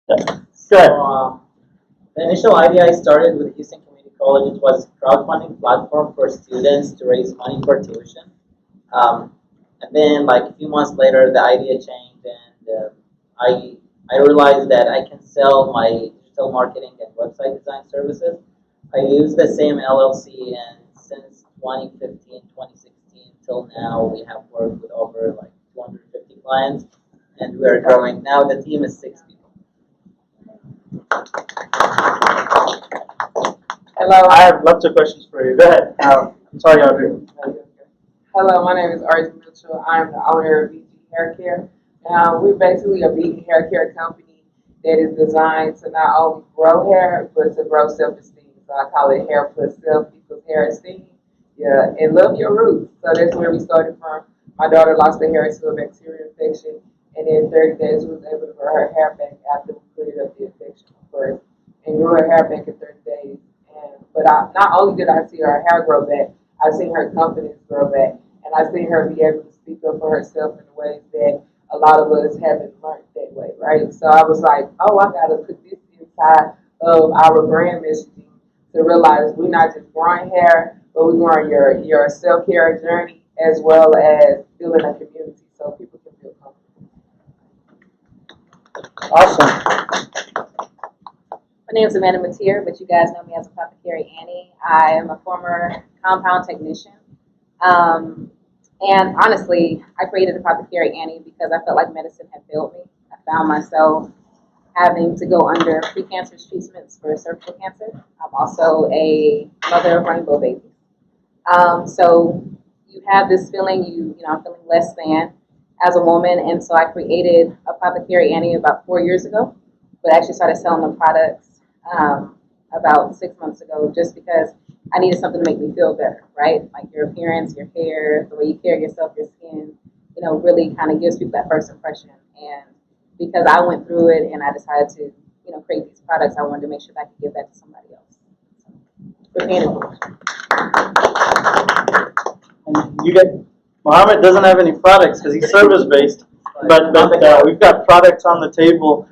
Go So ahead. the initial idea I started with Houston Community College. It was a crowdfunding platform for students to raise money for tuition. And then, like a few months later, the idea changed, and I realized that I can sell my digital marketing and website design services. I use the same LLC, and since 2015, 2016 till now, we have worked with over like 250 clients, and we are growing. Now the team is 6 people. Hello. I have lots of questions for you. Go ahead. I'm sorry, Audrey. Hello, my name is Audrey Mitchell. I'm the owner of VG Hair Care. We're basically a vegan hair care company that is designed to not only grow hair, but to grow self-esteem. So I call it hair plus self equals hair esteem. Yeah, and love your roots. So that's where we started from. My daughter lost her hair to a bacterial infection, and in 30 days we was able to grow her hair back after we cleared up the infection first, and grew her hair back in 30 days. But not only did I see her hair grow back, I seen her confidence grow back, and I seen her be able to speak up for herself in ways that a lot of us haven't learned that way, right? So I was like, oh, I gotta put this inside of our brand messaging to realize we're not just growing hair, but we're growing your self-care journey as well as building a community so people can feel comfortable. Awesome. My name is Amanda Materre, but you guys know me as Apothecary Annie. I am a former compound technician. And honestly, I created Apothecary Annie because I felt like medicine had failed me. I found myself having to go under precancerous treatments for cervical cancer. I'm also a mother of rainbow babies. So you have this feeling, I'm feeling less than as a woman, and so I created Apothecary Annie about 4 years ago, but I actually started selling the products about 6 months ago just because I needed something to make me feel better, right? Like your appearance, your hair, the way you carry yourself, your skin, really kind of gives people that first impression. And because I went through it and I decided to, create these products, I wanted to make sure that I could give that to somebody else. We're paying And you get Mohammed doesn't have any products because he's service based, but we've got products on the table.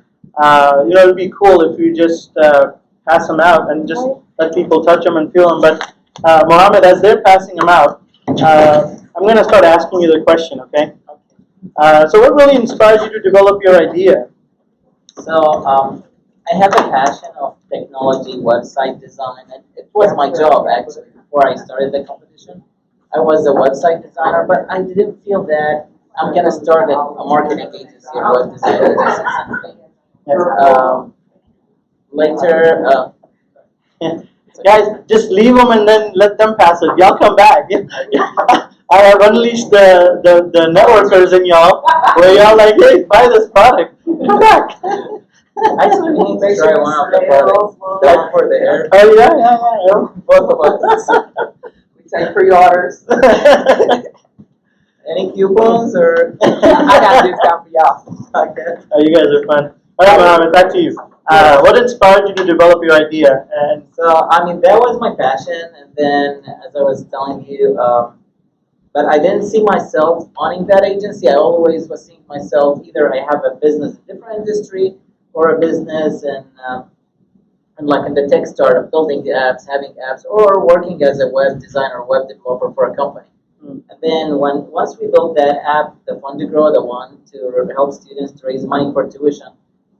It'd be cool if you just pass them out and just let people touch them and feel them. But Mohammed, as they're passing them out, I'm going to start asking you the question, okay? So what really inspired you to develop your idea? So I have a passion of technology, website design, and it was my job actually before I started the competition. I was a website designer, but I didn't feel that I'm gonna start a marketing agency or web design agency or something. Later, Guys, just leave them and then let them pass it. Y'all come back. I have unleashed the networkers in y'all, where y'all like, hey, buy this product. Come back. actually, we need to try one of the products. The one for the hair. Oh yeah. Both of us. We take pre-orders. Any coupons or? I got a discount for y'all. Okay. Oh, you guys are fun. All right, Mohammed, back to you. What inspired you to develop your idea? And So, that was my passion, and then, as I was telling you, but I didn't see myself owning that agency. I always was seeing myself either I have a business in a different industry or a business and like in the tech startup, building the apps, having apps, or working as a web designer or web developer for a company. And then once we built that app, the Fund to Grow, the one to help students to raise money for tuition,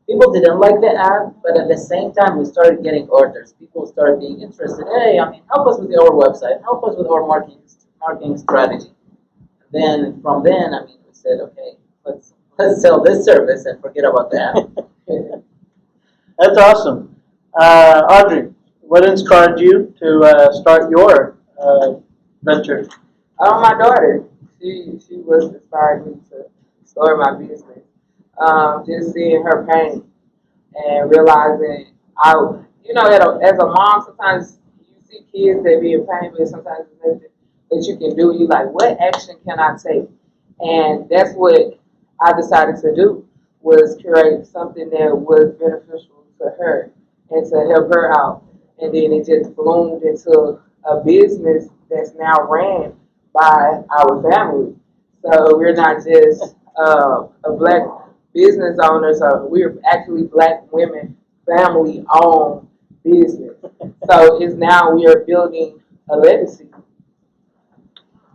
people didn't like the app, but at the same time, we started getting orders. People started being interested. Hey, help us with our website. Help us with our marketing strategy. And then from then, we said, okay, let's sell this service and forget about the app. that's awesome. Audrey, what inspired you to start your venture? My daughter, she was inspired me to start my business. Just seeing her pain and realizing as a mom, sometimes you see kids that be in pain, but sometimes there's nothing that you can do. You like, what action can I take? And that's what I decided to do, was create something that was beneficial to her and to help her out. And then it just bloomed into a business that's now ran by our family. So we're not just a black business owners. We're actually Black women, family-owned business. So it's now we are building a legacy.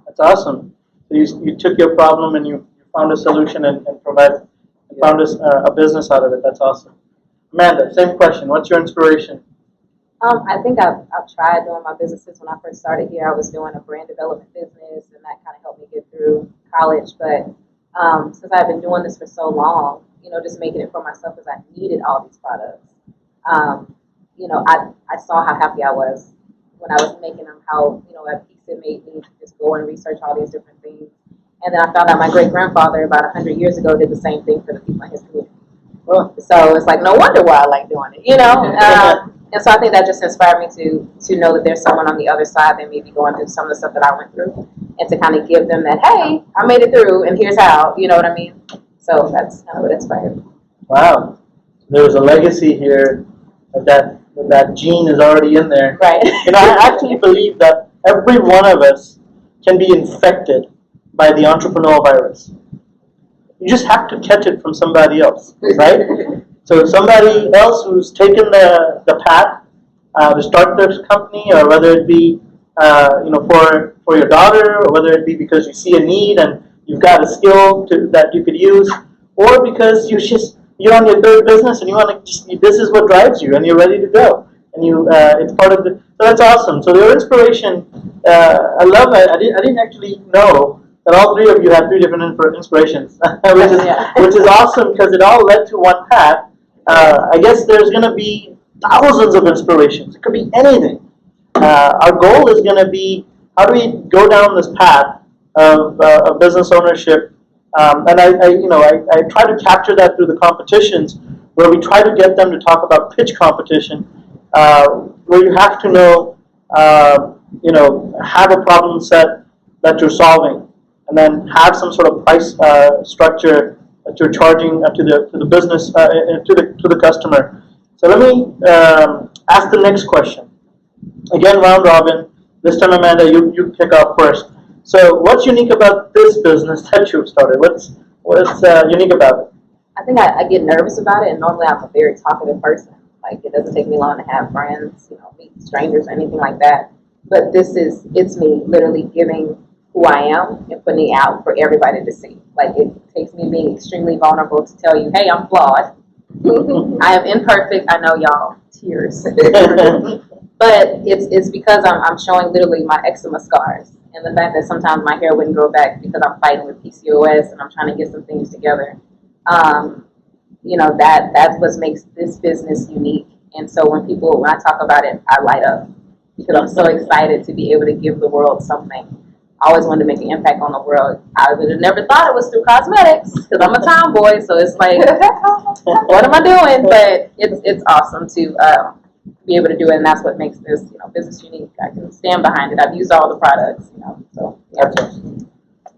That's awesome. So you took your problem and you found a solution and found a business out of it. That's awesome. Amanda, same question. What's your inspiration? I think I've tried doing my businesses. When I first started here, I was doing a brand development business, and that kind of helped me get through college. But since I've been doing this for so long, just making it for myself because I needed all these products. I saw how happy I was when I was making them, how, at peace it made me to just go and research all these different things. And then I found out my great-grandfather about 100 years ago did the same thing for the people in his community. So it's like, no wonder why I like doing it, And so I think that just inspired me to know that there's someone on the other side that may be going through some of the stuff that I went through, and to kind of give them that, hey, I made it through, and here's how, you know what I mean? So that's kind of what inspired me. Wow. There's a legacy here that gene is already in there. Right. I actually believe that every one of us can be infected by the entrepreneurial virus. You just have to catch it from somebody else, right? So somebody else who's taken the path to start their company, or whether it be for your daughter, or whether it be because you see a need and you've got a skill that you could use, or because you're on your third business and you want to this is what drives you and you're ready to go, and it's part of so that's awesome. So your inspiration, I love it. I didn't actually know that all three of you had three different inspirations, which is awesome because it all led to one path. I guess there's going to be thousands of inspirations. It could be anything. Our goal is going to be, how do we go down this path of business ownership? And I try to capture that through the competitions, where we try to get them to talk about pitch competition, where you have to know, have a problem set that you're solving, and then have some sort of price structure that you're charging to the business, to the customer. So let me ask the next question. Again, round robin. This time, Amanda, you kick off first. So what's unique about this business that you've started? What's unique about it? I think I get nervous about it, and normally I'm a very talkative person. Like, it doesn't take me long to have friends, meet strangers or anything like that. But it's me literally giving who I am and putting it out for everybody to see. Like, it takes me being extremely vulnerable to tell you, hey, I'm flawed. I am imperfect. I know y'all, tears. But it's because I'm showing literally my eczema scars, and the fact that sometimes my hair wouldn't grow back because I'm fighting with PCOS and I'm trying to get some things together. That's what makes this business unique. And so when I talk about it, I light up because I'm so excited to be able to give the world something. I always wanted to make an impact on the world. I would have never thought it was through cosmetics because I'm a tomboy, so it's like, what am I doing? But it's awesome to be able to do it, and that's what makes this business unique. I can stand behind it. I've used all the products, so yeah. You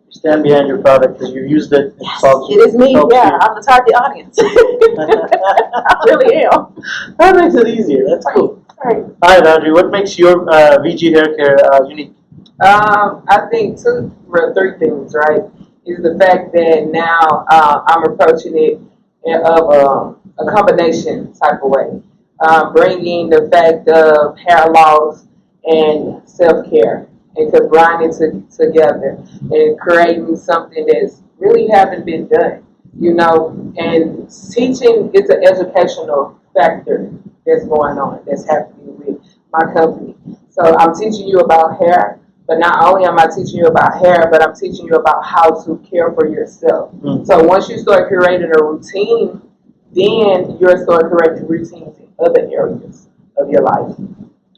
stand behind your product because you used it. It is me. Yeah, I'm the target audience. I really am. That makes it easier. That's cool. Right. All right, Audrey, what makes your VG hair care unique? I think three things, right? Is the fact that now I'm approaching it of a combination type of way. Bringing the fact of hair loss and self-care and combining it together and creating something that's really haven't been done, and teaching, it's an educational factor that's going on, that's happening with my company. So I'm teaching you about hair, but not only am I teaching you about hair, but I'm teaching you about how to care for yourself. Mm-hmm. So once you start creating a routine, then you'll start creating routines in other areas of your life.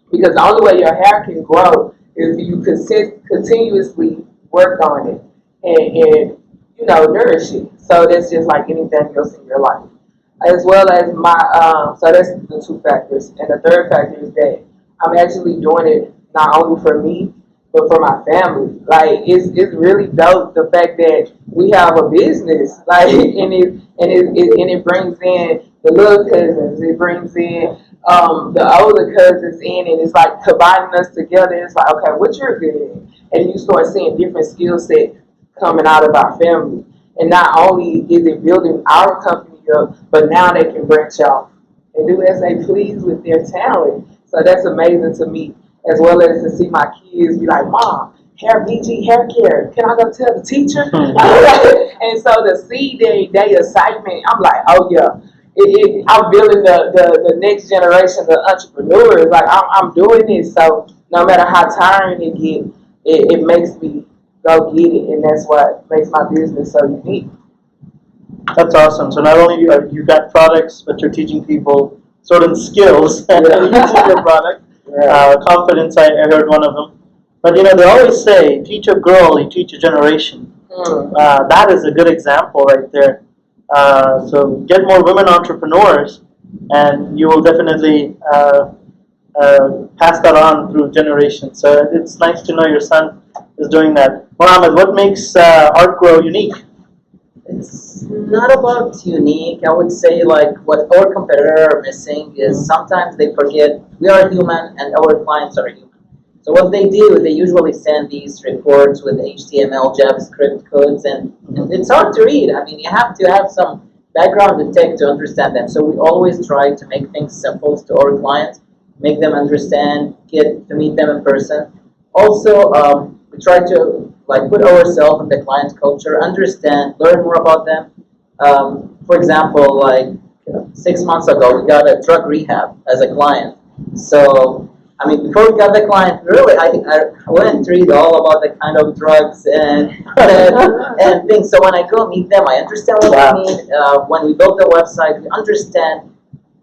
Because the only way your hair can grow is if you continuously work on it and nourish it. So that's just like anything else in your life. As well as so that's the two factors. And the third factor is that I'm actually doing it not only for me, but for my family. Like, it's really dope, the fact that we have a business, like, and it brings in the little cousins, it brings in the older cousins in, and it's like combining us together. It's like, okay, what you're good at, and you start seeing different skill sets coming out of our family. And not only is it building our company up, but now they can branch off and do as they please with their talent. So that's amazing to me, as well as to see my kids be like, Mom, BG hair care. Can I go tell the teacher? And so to see their excitement, I'm like, oh yeah. I'm building the next generation of entrepreneurs. Like I'm doing this, so no matter how tiring it gets, it makes me go get it, and that's what makes my business so unique. That's awesome. So not only you got products, but you're teaching people certain skills using your product. Confidence, I heard one of them. But you know, they always say, teach a girl, you teach a generation. That is a good example right there. So get more women entrepreneurs, and you will definitely pass that on through generations. So it's nice to know your son is doing that. Mohammed, what makes ArtGro unique? It's not about unique. I would say like what our competitor are missing is sometimes they forget we are human and our clients are human. So what they do, they usually send these reports with HTML, JavaScript codes, and it's hard to read. I mean, you have to have some background in tech to understand them. So we always try to make things simple to our clients, make them understand, get to meet them in person. Also, we try to like put ourselves in the client's culture, understand, learn more about them. For example, like 6 months ago, we got a drug rehab as a client. So, I mean, before we got the client, really, I went to read all about the kind of drugs and things. So when I go meet them, I understand what they need. When we build the website, we understand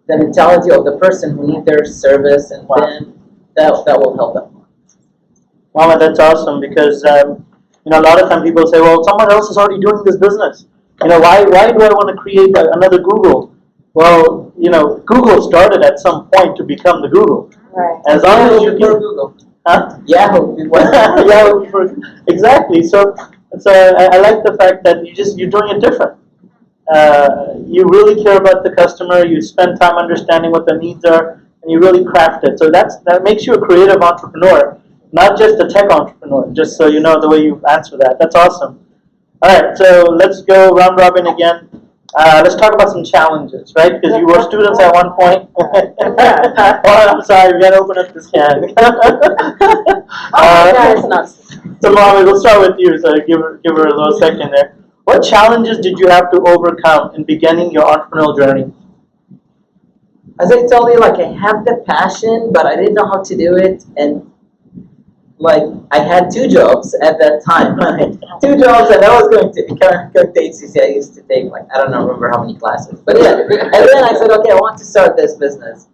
the mentality of the person who needs their service, and then that will help them. Mohammed, that's awesome because you know, a lot of time people say, well, someone else is already doing this business. You know, why do I want to create another Google? Well, you know, Google started at some point to become the Google. Right. As long as you can, Google. huh? Yahoo. Yahoo, exactly. So I like the fact that you're doing it different. You really care about the customer. You spend time understanding what their needs are, and you really craft it. So that makes you a creative entrepreneur, not just a tech entrepreneur. Just so you know the way you answer that. That's awesome. All right, so let's go round robin again. Let's talk about some challenges, right? Because you were students at one point. Oh, I'm sorry, we gotta open up this can. So, Mohammed, we'll start with you. So, give her a little second there. What challenges did you have to overcome in beginning your entrepreneurial journey? As I told you, like I have the passion, but I didn't know how to do it, and like I had 2 jobs at that time. 2 jobs, and I was going to HCC. I used to take like I don't remember how many classes, but yeah. And then I said, okay, I want to start this business,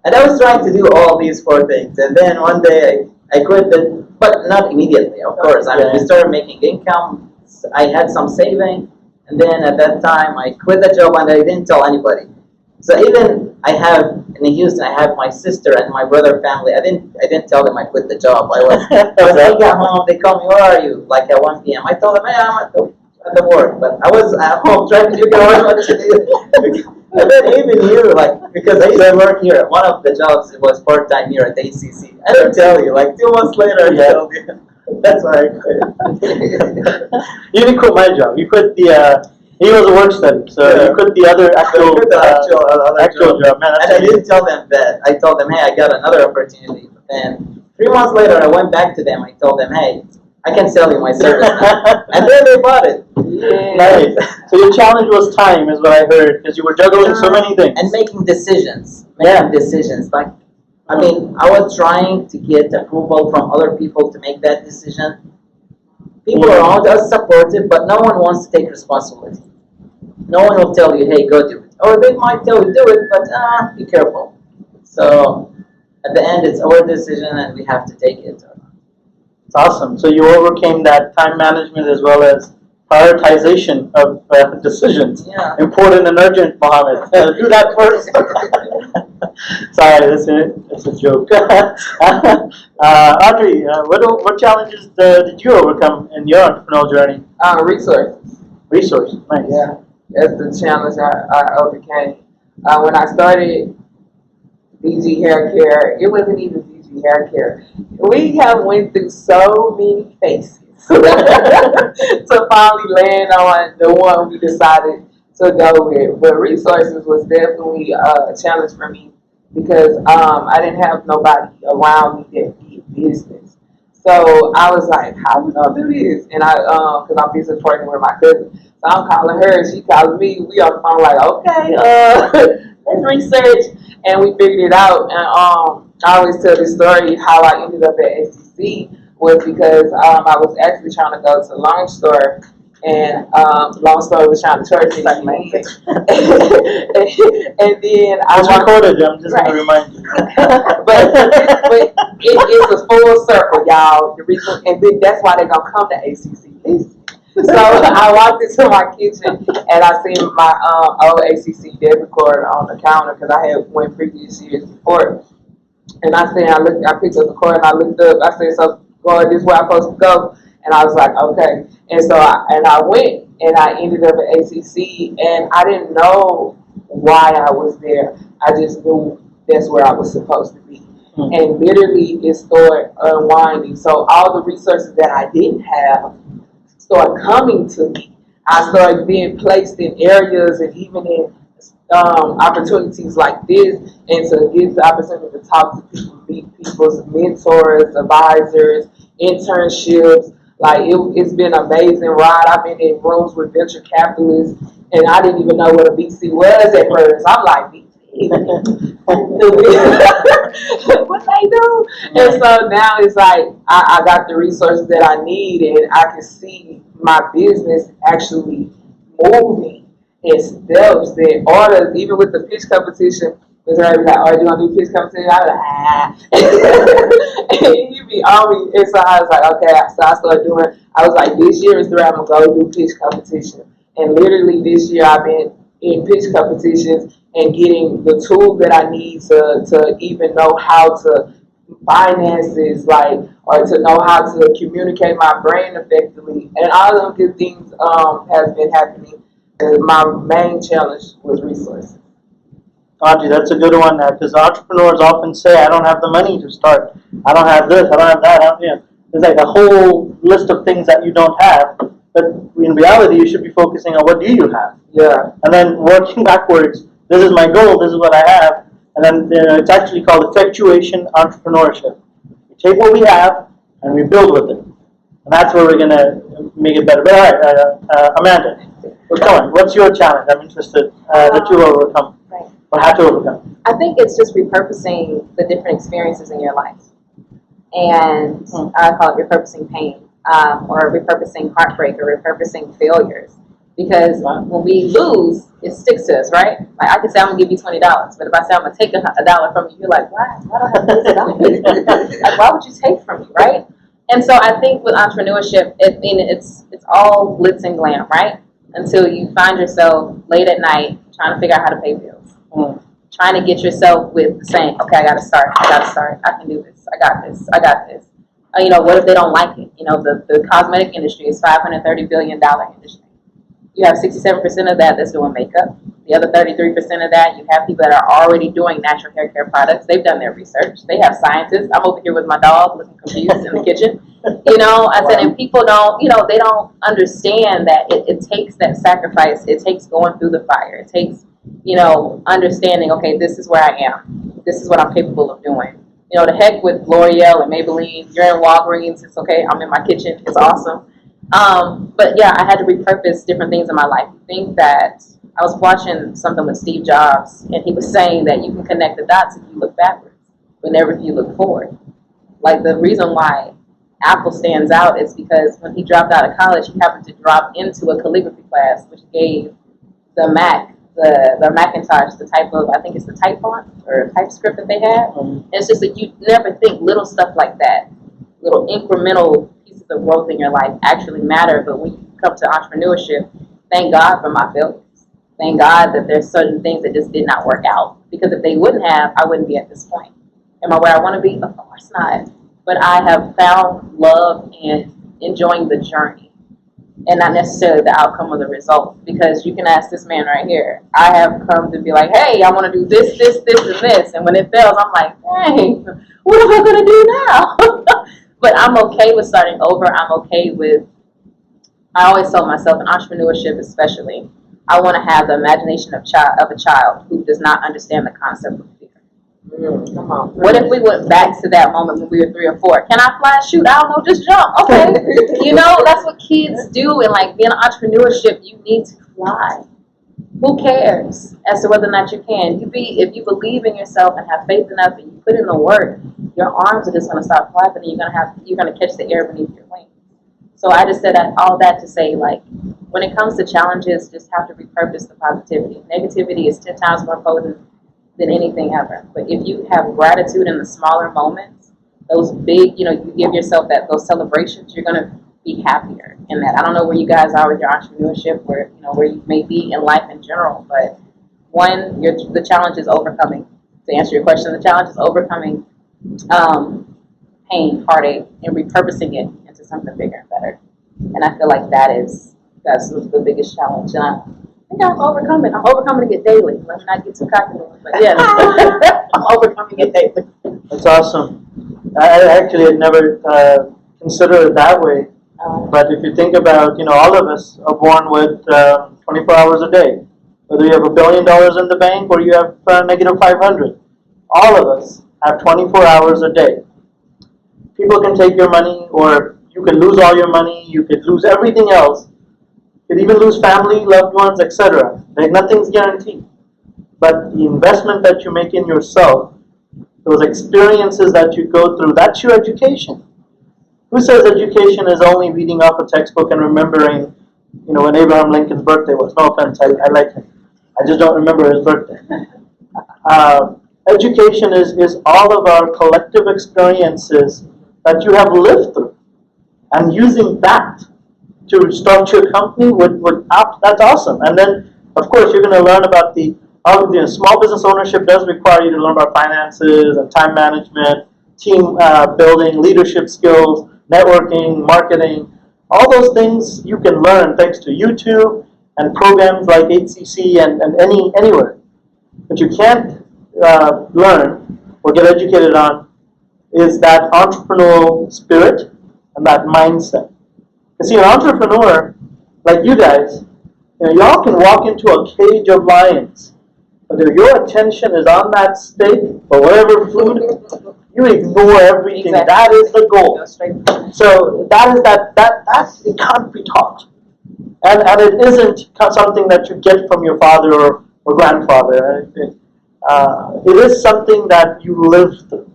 and I was trying to do all these 4 things. And then one day I quit but not immediately, of course. I mean, we started making income. I had some saving, and then at that time I quit the job and I didn't tell anybody. So even I have in Houston, I have my sister and my brother family. I didn't tell them I quit the job. I got home. They called me, "Where are you?" Like at 1 p.m. I told them, "Hey, I'm at the work," but I was at home trying to figure out what to do. And then even you, like because I used to work here. One of the jobs was part-time here at HCC. I didn't tell you. Like 2 months later, I told you. That's why I quit. You didn't quit my job. You quit the. He was a work study, so you quit the other actual job. Man, and I didn't tell them that. I told them, hey, I got another opportunity. But then 3 months later, I went back to them. I told them, hey, I can sell you my service now. And then they bought it. Yeah. Nice. So your challenge was time, is what I heard, because you were juggling so many things. And making decisions. Decisions. Like, I mean, I was trying to get approval from other people to make that decision. People around us supportive, but no one wants to take responsibility. No one will tell you, hey, go do it. Or they might tell you, do it, but be careful. So at the end, it's our decision, and we have to take it. It's awesome. So you overcame that time management as well as prioritization of decisions. Yeah. Important and urgent, Mohammed. Do that first. Sorry, that's a joke. Audrey, what challenges did you overcome in your entrepreneurial journey? Resources. Nice. Yeah, that's the challenge I overcame. When I started BG Hair Care, it wasn't even BG Hair Care. We have went through so many phases to finally land on the one we decided to go with. But resources was definitely a challenge for me because I didn't have nobody around me that did business. So I was like, how we gonna do this? And cause I'm business partnering with my cousin. So I'm calling her, she calling me. We on the phone like, okay, let's research. And we figured it out. And I always tell this story how I ended up at HCC was because I was actually trying to go to Lone Star, and Lone Star was trying to charge me like and then I It's recorded, I'm just going to remind you. but it's a full circle, y'all. The reason, and then that's why they're gonna come to HCC. Listen. So I walked into my kitchen and I seen my old HCC debit card on the counter because I had went previous years before. And I said, I picked up the card and I looked up. I said, so God, this is where I'm supposed to go. And I was like, okay. And so I went and I ended up at HCC and I didn't know why I was there. I just knew that's where I was supposed to be. Mm-hmm. And literally it started unwinding. So all the resources that I didn't have started coming to me. I started being placed in areas and even in opportunities like this, and to get the opportunity to talk to people, meet people's mentors, advisors, internships. Like it's been an amazing ride. I've been in rooms with venture capitalists, and I didn't even know what a VC was at first. I'm like, VC? What they do? And so now it's like I got the resources that I need, and I can see my business actually moving in steps that orders, even with the pitch competition. Because I was like, oh, you want to do pitch competition? I was like, and you be on me. And so I was like, okay. So I started doing, I was like, this year is the year I'm going to go do pitch competition. And literally this year I've been in pitch competitions and getting the tools that I need to even know how to finances, like, or to know how to communicate my brain effectively. And all of those good things has been happening. My main challenge was resources. Audrey, that's a good one because entrepreneurs often say, I don't have the money to start. I don't have this, I don't have that. There's like a whole list of things that you don't have. But in reality, you should be focusing on what do you have. Yeah. And then working backwards, this is my goal, this is what I have. And then it's actually called effectuation entrepreneurship. We take what we have and we build with it. And that's where we're going to make it better. But all right, Amanda, what's your challenge? I'm interested that you overcome. Right. Or had to overcome. I think it's just repurposing the different experiences in your life. And I call it repurposing pain, or repurposing heartbreak, or repurposing failures. Because when we lose, it sticks to us, right? Like I can say I'm gonna give you $20, but if I say I'm gonna take $1 from you, you're like, why don't I have this? Like, why would you take from me, right? And so I think with entrepreneurship, it's all glitz and glam, right? Until you find yourself late at night trying to figure out how to pay bills. Trying to get yourself with saying, okay, I gotta start, I can do this, I got this. What if they don't like it? The cosmetic industry is $530 billion industry. You have 67% of that that's doing makeup. The other 33% of that, you have people that are already doing natural hair care products. They've done their research. They have scientists. I'm over here with my dog looking confused in the kitchen. I said, and people don't, they don't understand that it takes that sacrifice. It takes going through the fire. It takes, understanding, okay, this is where I am. This is what I'm capable of doing. The heck with L'Oreal and Maybelline. You're in Walgreens. It's okay. I'm in my kitchen. It's awesome. But yeah, I had to repurpose different things in my life. I think that I was watching something with Steve Jobs, and he was saying that you can connect the dots if you look backwards, but never if you look forward. Like the reason why Apple stands out is because when he dropped out of college, he happened to drop into a calligraphy class, which gave the Macintosh the type of, I think it's the type font or TypeScript that they had. And it's just that you never think little stuff like that, little incremental pieces of growth in your life actually matter. But when you come to entrepreneurship, thank God for my failures. Thank God that there's certain things that just did not work out. Because if they wouldn't have, I wouldn't be at this point. Am I where I want to be? Of course not. But I have found love in enjoying the journey and not necessarily the outcome of the result. Because you can ask this man right here. I have come to be like, hey, I want to do this, this, this, and this. And when it fails, I'm like, hey, what am I going to do now? But I'm okay with starting over. I'm okay with, I always tell myself in entrepreneurship especially, I want to have the imagination of a child who does not understand the concept of fear. Come on. What if we went back to that moment when we were 3 or 4? Can I fly? Shoot, I don't know, just jump. Okay. You know, that's what kids do. And like being entrepreneurship, you need to fly. Who cares as to whether or not you can? If you believe in yourself and have faith enough and you put in the work, your arms are just going to start flapping and you're going to catch the air beneath your wings. So I just said all that to say, like, when it comes to challenges, just have to repurpose the positivity. Negativity is 10 times more potent than anything ever. But if you have gratitude in the smaller moments, those big, you give yourself those celebrations, you're going to be happier in that. I don't know where you guys are with your entrepreneurship, where you may be in life in general, but the challenge is overcoming. To answer your question, the challenge is overcoming pain, heartache, and repurposing it into something bigger and better. And I feel like that's the biggest challenge. And I think I'm overcoming. I'm overcoming it daily. Let me not get too cocky, but yeah, I'm overcoming it daily. That's awesome. I actually had never considered it that way. But if you think about, all of us are born with 24 hours a day. Whether you have $1 billion in the bank or you have negative 500. All of us have 24 hours a day. People can take your money, or you can lose all your money. You could lose everything else. You could even lose family, loved ones, etc. Like, nothing's guaranteed. But the investment that you make in yourself, those experiences that you go through, that's your education. Who says education is only reading off a textbook and remembering, when Abraham Lincoln's birthday was? No offense, I like him. I just don't remember his birthday. Education is all of our collective experiences that you have lived through. And using that to start your company, that's awesome. And then, of course, you're going to learn about small business ownership does require you to learn about finances and time management, team building, leadership skills, networking, marketing. All those things you can learn thanks to YouTube and programs like HCC and anywhere. But you can't learn or get educated on is that entrepreneurial spirit and that mindset. You see, an entrepreneur like you guys, y'all can walk into a cage of lions, but if your attention is on that steak or whatever food, you ignore everything. Exactly. That is the goal. So it can't be taught. And it isn't something that you get from your father or grandfather. It is something that you live through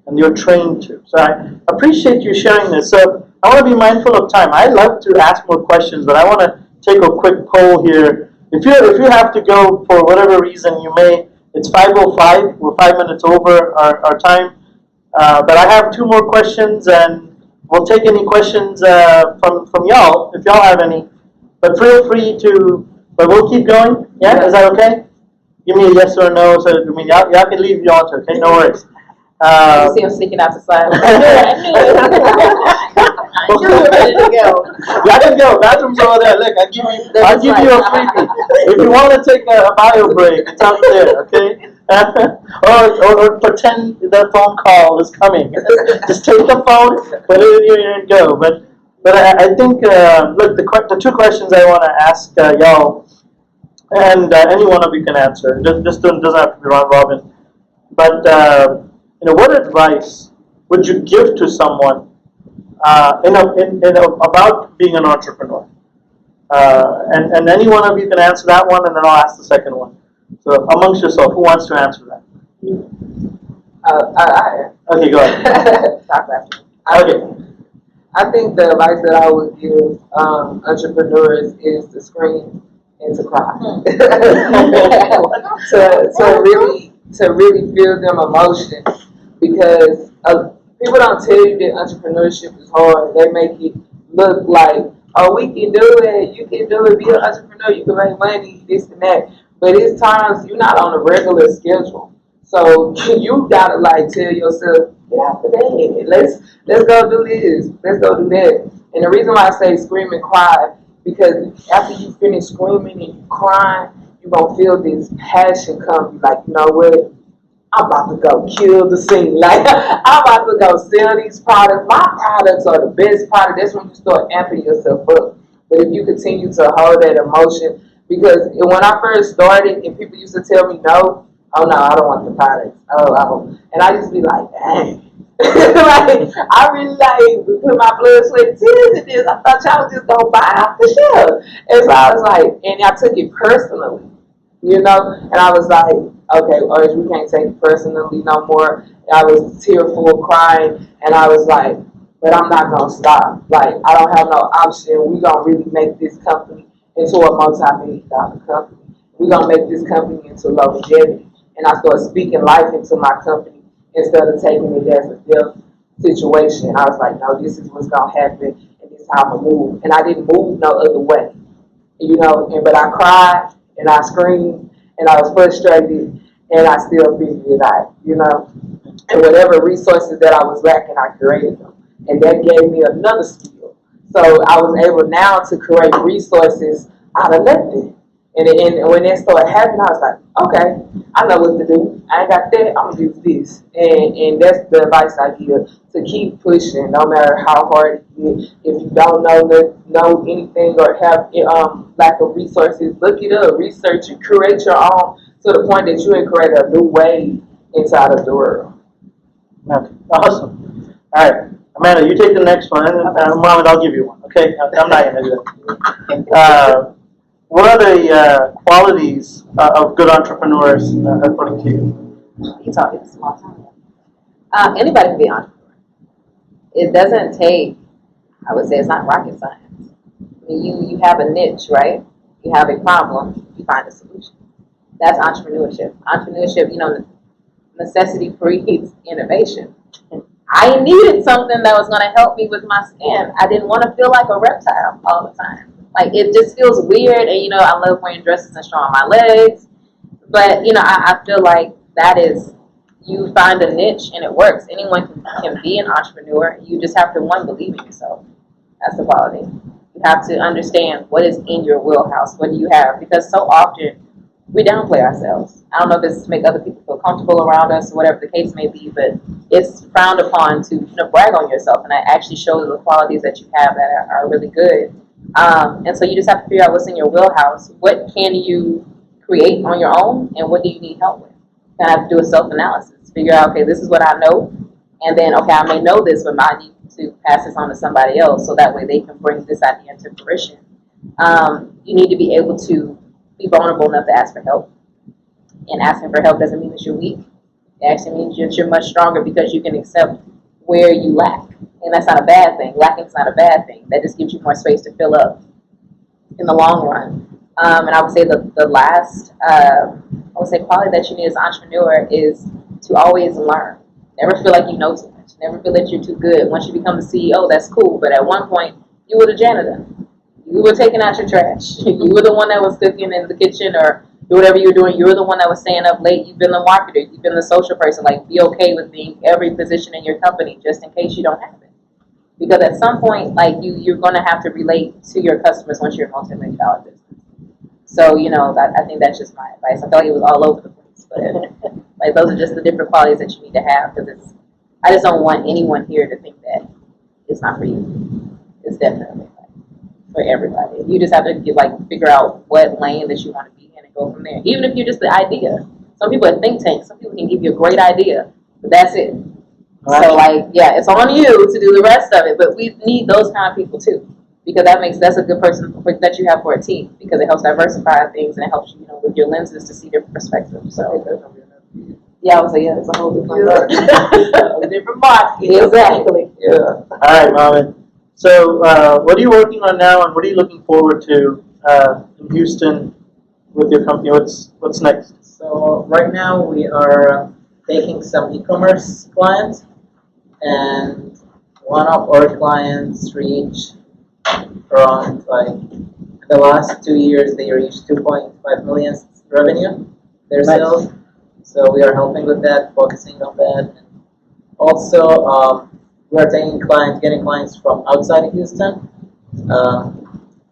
and you're trained to. So I appreciate you sharing this. So I want to be mindful of time. I love to ask more questions, but I want to take a quick poll here. If you have to go for whatever reason, you may. It's 5:05. We're 5 minutes over our time. But I have 2 more questions, and we'll take any questions from y'all, if y'all have any. But feel free but we'll keep going. Yeah, is that okay? Give me a yes or a no. So y'all can leave if you want to. Okay, no worries. You see him sneaking out the side. I knew it. You were ready to go. Y'all can go. Bathroom's over there. Look, I'll give you a freebie. If you want to take a bio break, it's out there. Okay. or pretend the phone call is coming. Just take the phone, put it in your ear, and go. But I think look, the 2 questions I want to ask y'all, and any one of you can answer. Just doesn't have to be round robin. But what advice would you give to someone about being an entrepreneur? And any one of you can answer that one, and then I'll ask the second one. So amongst yourself, who wants to answer that? Okay, go ahead. Okay. I think the advice that I would give entrepreneurs is to scream and to cry. to really feel them emotion, because people don't tell you that entrepreneurship is hard. They make it look like, oh, we can do it, you can do it, be an entrepreneur, you can make money, this and that. But it's times you're not on a regular schedule. So you gotta tell yourself, get out the bed, let's go do this, let's go do that. And the reason why I say scream and cry, because after you finish screaming and you crying, you're gonna feel this passion come. Like, you know what? I'm about to go kill the scene. Like, I'm about to go sell these products. My products are the best product. That's when you start amping yourself up. But if you continue to hold that emotion, because when I first started and people used to tell me no, oh no, I don't want the products. Oh. And I used to be like, dang. Like, I really like put my blood, sweat, and tears in this. I thought y'all was just gonna buy off the shelf. And so I was like, and I took it personally, you know? And I was like, okay, Audrey, we can't take it personally no more. And I was tearful, crying, and I was like, but I'm not gonna stop. Like, I don't have no option. We gonna really make this company into a multi-million-dollar company. We gonna make this company into longevity. And I started speaking life into my company instead of taking it as a death situation. I was like, no, this is what's gonna happen, and this is how I'm gonna move. And I didn't move no other way, you know. But I cried and I screamed and I was frustrated, and I still figured it out, you know. And whatever resources that I was lacking, I created them, and that gave me another skill. So I was able now to create resources out of nothing. And when that started happening, I was like, okay, I know what to do. I ain't got that, I'm gonna do this. And that's the advice I give, to keep pushing no matter how hard it gets. If you don't know anything or have lack of resources, look it up, research it, create your own, to the point that you can create a new way inside of the world. Okay. Awesome. All right. Amanda, you take the next one. Mohammed, I'll give you one. Okay? I'm not going to do that. What are the qualities of good entrepreneurs, according to you? You talking a small time. Anybody can be an entrepreneur. It doesn't take, I would say it's not rocket science. I mean, you have a niche, right? You have a problem, you find a solution. That's entrepreneurship. Entrepreneurship, you know, necessity breeds innovation. I needed something that was going to help me with my skin. I didn't want to feel like a reptile all the time. Like, it just feels weird, and, you know, I love wearing dresses and showing my legs. But, you know, I feel like that is, you find a niche and it works. Anyone can be an entrepreneur. You just have to, one, believe in yourself. That's the quality. You have to understand what is in your wheelhouse. What do you have? Because so often we downplay ourselves. I don't know if it's to make other people feel comfortable around us or whatever the case may be, but it's frowned upon to, you know, brag on yourself and actually show the qualities that you have that are really good. And so you just have to figure out what's in your wheelhouse. What can you create on your own, and what do you need help with? You kind of have to do a self-analysis. Figure out, okay, this is what I know, and then, okay, I may know this, but I need to pass this on to somebody else so that way they can bring this idea into fruition. You need to be able to be vulnerable enough to ask for help. And asking for help doesn't mean that you're weak. It actually means that you're much stronger because you can accept where you lack. And that's not a bad thing. Lacking is not a bad thing. That just gives you more space to fill up in the long run. And I would say the last, quality that you need as an entrepreneur is to always learn. Never feel like you know too much. Never feel that you're too good. Once you become the CEO, that's cool. But at one point, you were the janitor. You were taking out your trash. You were the one that was cooking in the kitchen or do whatever you're doing. You're the one that was staying up late. You've been the marketer. You've been the social person. Like, be okay with being every position in your company just in case you don't have it. Because at some point, like, you're going to have to relate to your customers once you're a multi-million-dollar business. So, you know, I think that's just my advice. I feel like it was all over the place. But, like, those are just the different qualities that you need to have. Because I just don't want anyone here to think that it's not for you. It's definitely for everybody. You just have to figure out what lane that you want to be in and go from there. Even if you're just the idea. Some people are think tanks. Some people can give you a great idea, but that's it. Right. So it's on you to do the rest of it. But we need those kind of people too, because that's a good person that you have for a team, because it helps diversify things and it helps you, with your lenses to see different perspectives. So I would say it's a whole different a different market. Exactly. Yeah. All right, Mohammed. So, what are you working on now, and what are you looking forward to in Houston with your company? What's next? So, right now we are taking some e-commerce clients, and one of our clients reached around, the last 2 years, they reached 2.5 million revenue, their sales. So, we are helping with that, focusing on that. And also, we are getting clients from outside of Houston,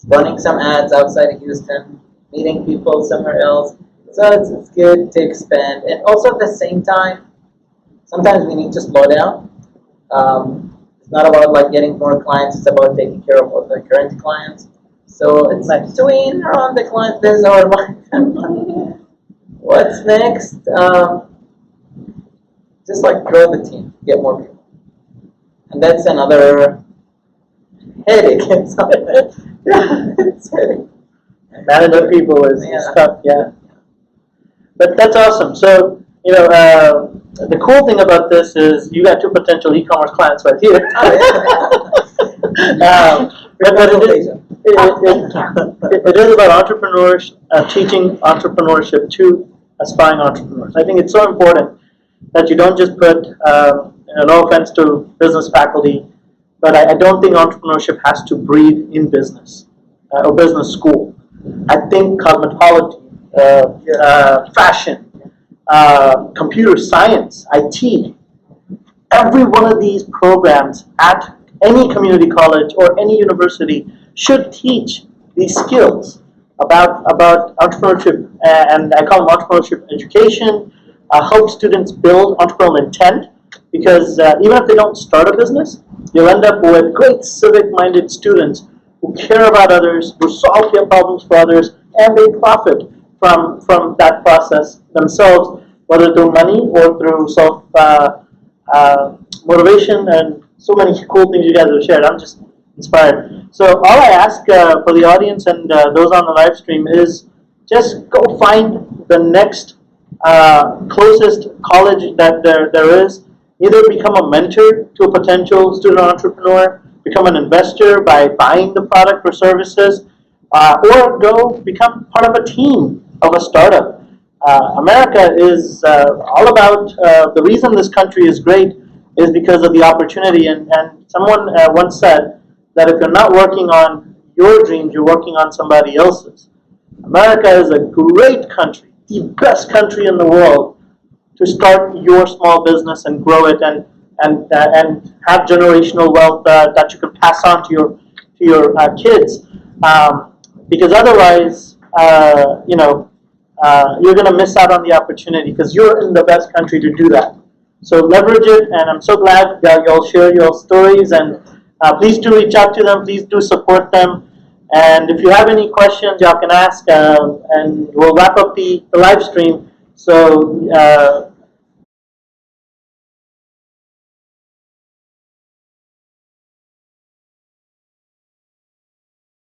running some ads outside of Houston, meeting people somewhere else. So it's good to expand, and also at the same time, sometimes we need to slow down. It's not about like getting more clients; it's about taking care of all the current clients. So it's like doing around the client this or what's next? Just like grow the team, get more people, and that's another headache. Yeah, it's headache. Managing people is tough, yeah. But that's awesome. So, the cool thing about this is you got two potential e-commerce clients right here. But it is about entrepreneurs, teaching entrepreneurship to aspiring entrepreneurs. I think it's so important that you don't just put, no offense to business faculty, but I don't think entrepreneurship has to breed in business or business school. I think cosmetology, fashion, computer science, IT, every one of these programs at any community college or any university should teach these skills about entrepreneurship, and I call them entrepreneurship education, help students build entrepreneurial intent, because even if they don't start a business, you'll end up with great civic-minded students who care about others, who solve their problems for others, and they profit from that process themselves, whether through money or through self motivation and so many cool things you guys have shared. I'm just inspired. So all I ask for the audience and those on the live stream is just go find the next closest college that there is. Either become a mentor to a potential student entrepreneur, become an investor by buying the product or services, or go become part of a team of a startup. America is all about, the reason this country is great is because of the opportunity, and someone once said that if you're not working on your dreams, you're working on somebody else's. America is a great country, the best country in the world to start your small business and grow it and have generational wealth that you can pass on to your kids, because otherwise, you're going to miss out on the opportunity because you're in the best country to do that. So leverage it, and I'm so glad that y'all share your stories, and please do reach out to them, please do support them, and if you have any questions, y'all can ask, and we'll wrap up the live stream. So